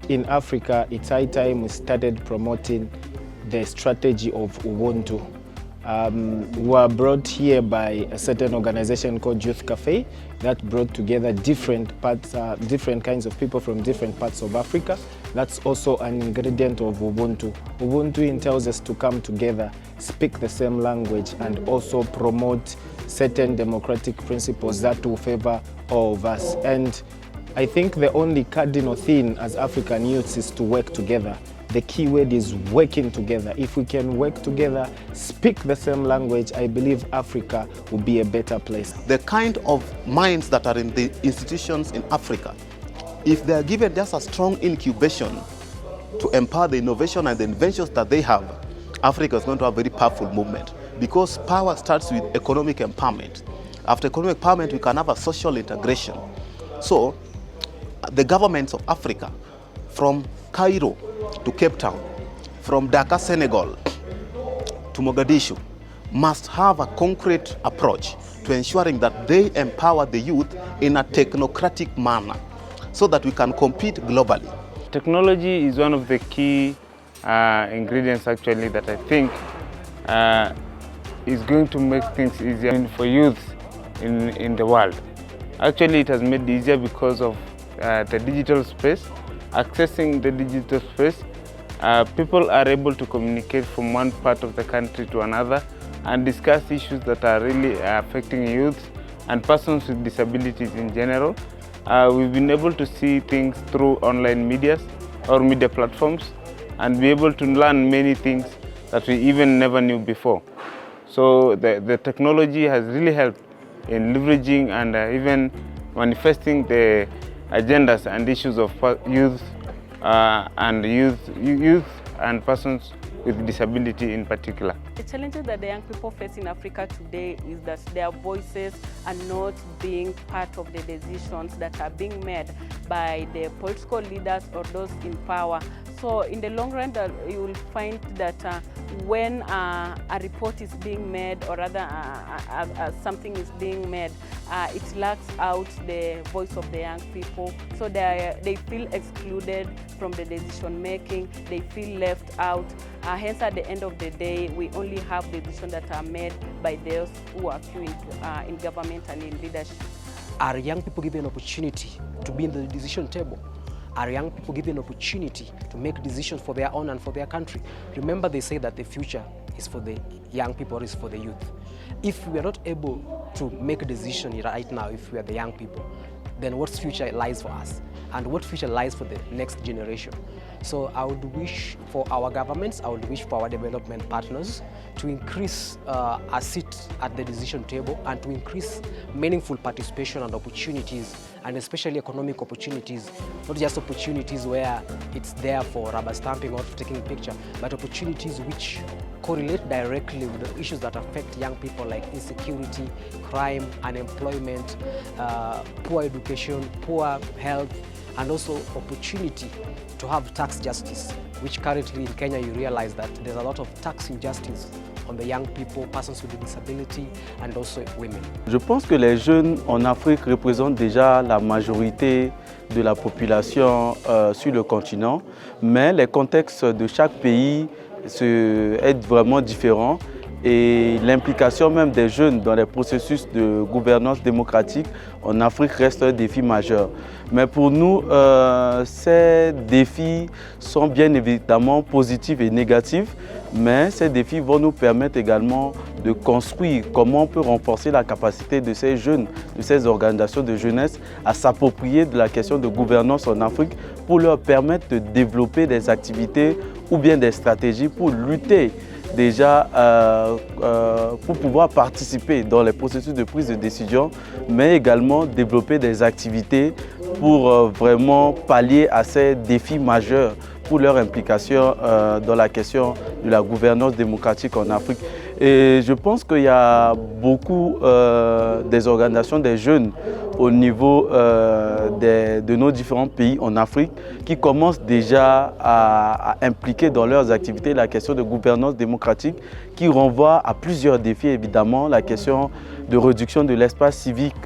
in Africa, it's high time we started promoting the strategy of Ubuntu. We were brought here by a certain organization called Youth Cafe that brought together different kinds of people from different parts of Africa. That's also an ingredient of Ubuntu. Ubuntu entails us to come together, speak the same language, and also promote certain democratic principles that will favor all of us. And I think the only cardinal thing as African youths is to work together. The key word is working together. If we can work together, speak the same language, I believe Africa will be a better place. The kind of minds that are in the institutions in Africa, if they are given just a strong incubation to empower the innovation and the inventions that they have, Africa is going to have a very powerful movement, because power starts with economic empowerment. After economic empowerment, we can have a social integration. So the governments of Africa, from Cairo to Cape Town, from Dakar, Senegal to Mogadishu, must have a concrete approach to ensuring that they empower the youth in a technocratic manner so that we can compete globally. Technology is one of the key ingredients actually that I think is going to make things easier for youth in the world. Actually, it has made it easier because of the digital space. Accessing the digital space, people are able to communicate from one part of the country to another and discuss issues that are really affecting youth and persons with disabilities in general. We've been able to see things through online media or media platforms and be able to learn many things that we even never knew before. So the technology has really helped in leveraging and even manifesting the agendas and issues of youth and persons with disability in particular. The challenges that the young people face in Africa today is that their voices are not being part of the decisions that are being made by the political leaders or those in power. So in the long run, you will find that when a report is being made, or rather something is being made, it lacks out the voice of the young people. So they feel excluded from the decision making, they feel left out. Hence, at the end of the day, we only have decisions that are made by those who are few in government and in leadership. Are young people given an opportunity to be in the decision table? Are young people given an opportunity to make decisions for their own and for their country? Remember, they say that the future is for the young people, or is for the youth. If we are not able to make a decision right now, if we are the young people, then what future lies for us? And what future lies for the next generation? So I would wish for our governments, I would wish for our development partners to increase a seat at the decision table and to increase meaningful participation and opportunities, and especially economic opportunities, not just opportunities where it's there for rubber stamping or taking a picture, but opportunities which correlate directly with the issues that affect young people, like insecurity, crime, unemployment, poor education, poor health, and also opportunity to have tax justice, which currently in Kenya you realize that there's a lot of tax injustice on the young people, persons with disability, and also women. Je pense que les jeunes en Afrique représentent déjà la majorité de la population sur le continent, mais les contextes de chaque pays sont vraiment différents. Et l'implication même des jeunes dans les processus de gouvernance démocratique en Afrique reste un défi majeur. Mais pour nous, ces défis sont bien évidemment positifs et négatifs, mais ces défis vont nous permettre également de construire comment on peut renforcer la capacité de ces jeunes, de ces organisations de jeunesse à s'approprier de la question de gouvernance en Afrique pour leur permettre de développer des activités ou bien des stratégies pour lutter déjà pour pouvoir participer dans les processus de prise de décision, mais également développer des activités pour vraiment pallier à ces défis majeurs pour leur implication dans la question de la gouvernance démocratique en Afrique. Et je pense qu'il y a beaucoup des organisations des jeunes au niveau de nos différents pays en Afrique qui commencent déjà à impliquer dans leurs activités la question de gouvernance démocratique qui renvoie à plusieurs défis évidemment, la question de réduction de l'espace civique,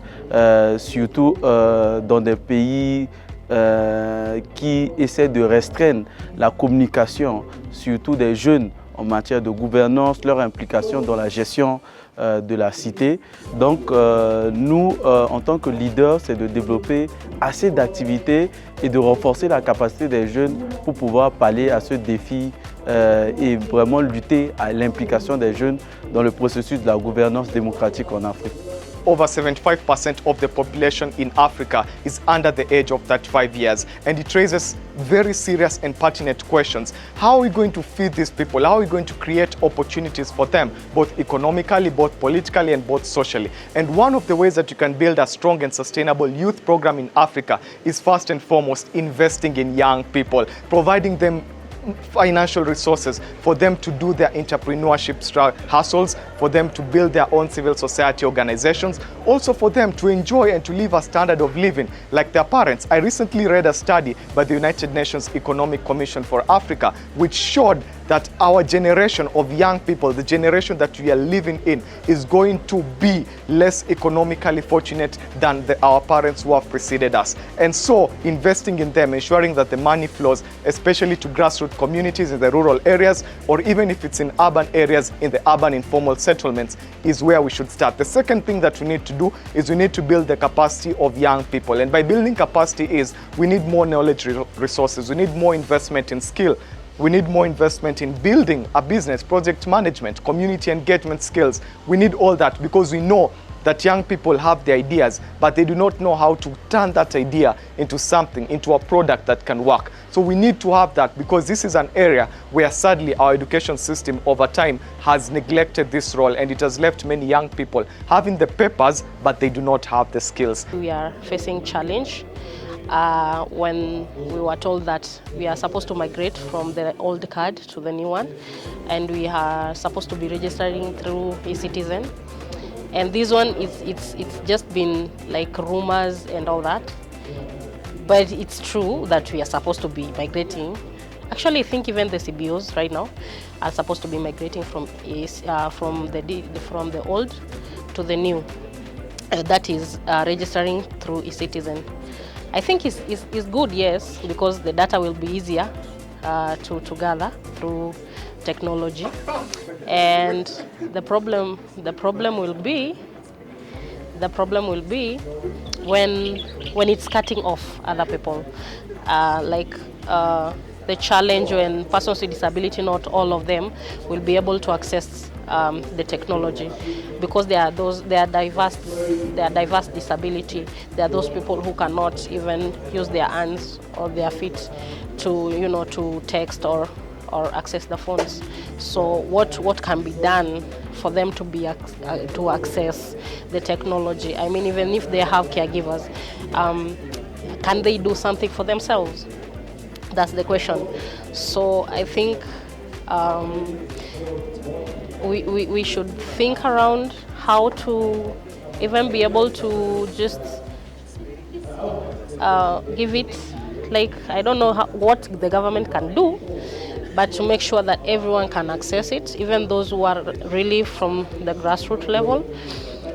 surtout dans des pays qui essaie de restreindre la communication, surtout des jeunes en matière de gouvernance, leur implication dans la gestion de la cité. Donc nous, en tant que leaders, c'est de développer assez d'activités et de renforcer la capacité des jeunes pour pouvoir pallier à ce défi et vraiment lutter à l'implication des jeunes dans le processus de la gouvernance démocratique en Afrique. Over 75% of the population in Africa is under the age of 35 years, and it raises very serious and pertinent questions. How are we going to feed these people? How are we going to create opportunities for them, both economically, both politically, and both socially? And one of the ways that you can build a strong and sustainable youth program in Africa is first and foremost investing in young people, providing them financial resources for them to do their entrepreneurship hustles, for them to build their own civil society organizations, also for them to enjoy and to live a standard of living like their parents. I recently read a study by the United Nations Economic Commission for Africa, which showed that our generation of young people, the generation that we are living in, is going to be less economically fortunate than our parents who have preceded us. And so investing in them, ensuring that the money flows, especially to grassroots communities in the rural areas, or even if it's in urban areas, in the urban informal settlements, is where we should start. The second thing that we need to do is we need to build the capacity of young people. And by building capacity we need more knowledge resources, we need more investment in skill. We need more investment in building a business, project management, community engagement skills. We need all that because we know that young people have the ideas, but they do not know how to turn that idea into something, into a product that can work. So we need to have that because this is an area where sadly our education system over time has neglected this role, and it has left many young people having the papers, but they do not have the skills. We are facing challenge. When we were told that we are supposed to migrate from the old card to the new one, and we are supposed to be registering through eCitizen, and this one it's just been like rumors and all that, but it's true that we are supposed to be migrating. Actually, I think even the CBOs right now are supposed to be migrating from the old to the new. That is registering through eCitizen. I think it's good, yes, because the data will be easier to gather through technology, and the problem will be when it's cutting off other people, the challenge when persons with disability, not all of them will be able to access the technology, because there are diverse disability. There are those people who cannot even use their hands or their feet to text or access the phones. So what can be done for them to access the technology? I mean, even if they have caregivers, can they do something for themselves? That's the question. So I think we should think around how to even be able to just give it, like, I don't know what the government can do, but to make sure that everyone can access it, even those who are really from the grassroots level,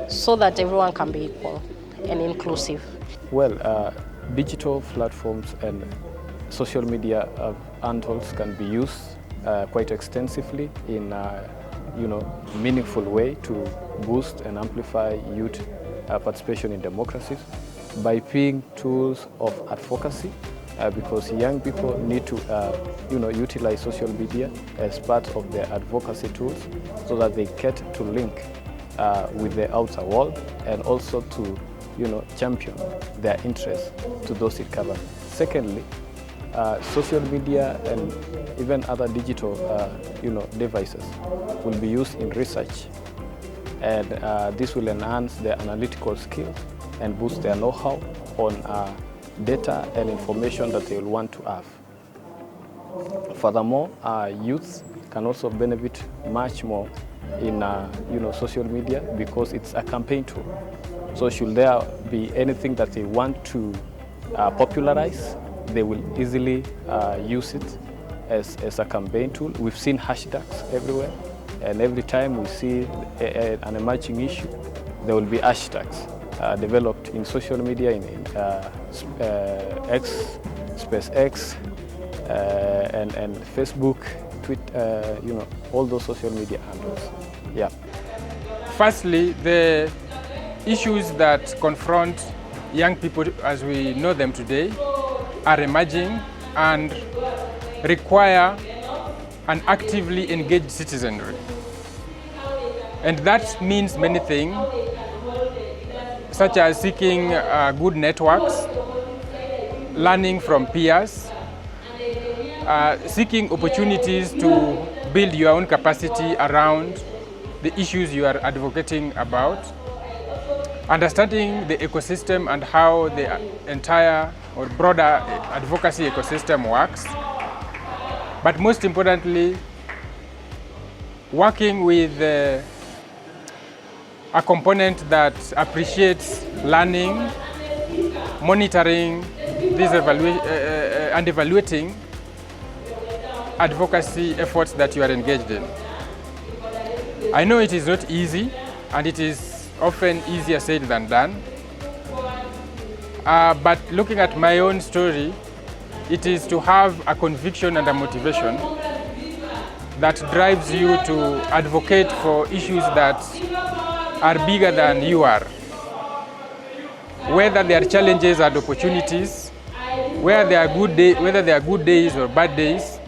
so that everyone can be equal and inclusive. Well, digital platforms and social media handles can be used quite extensively in meaningful way to boost and amplify youth participation in democracies by being tools of advocacy, because young people need to utilize social media as part of their advocacy tools so that they get to link with the outer world and also to champion their interests to those it covers. Secondly, social media and even other digital devices will be used in research, and this will enhance their analytical skills and boost their know-how on data and information that they will want to have. Furthermore, youth can also benefit much more in social media because it's a campaign tool. So should there be anything that they want to popularize, they will easily use it as a campaign tool. We've seen hashtags everywhere, and every time we see an emerging issue, there will be hashtags developed in social media, in X, SpaceX, and Facebook, Twitter, you know, all those social media handles. Yeah. Firstly, the issues that confront young people as we know them today are emerging and require an actively engaged citizenry. And that means many things, such as seeking good networks, learning from peers, seeking opportunities to build your own capacity around the issues you are advocating about, understanding the ecosystem and how the entire or broader advocacy ecosystem works, but most importantly, working with a component that appreciates learning, monitoring these and evaluating advocacy efforts that you are engaged in. I know it is not easy, and it is often easier said than done. But looking at my own story, it is to have a conviction and a motivation that drives you to advocate for issues that are bigger than you are. Whether there are challenges and opportunities, whether there are good days or bad days,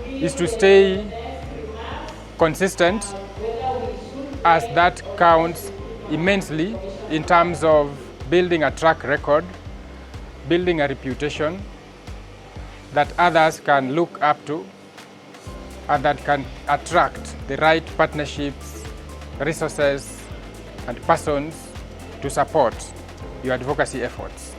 is to stay consistent, as that counts immensely in terms of building a track record, building a reputation that others can look up to and that can attract the right partnerships, resources, and persons to support your advocacy efforts.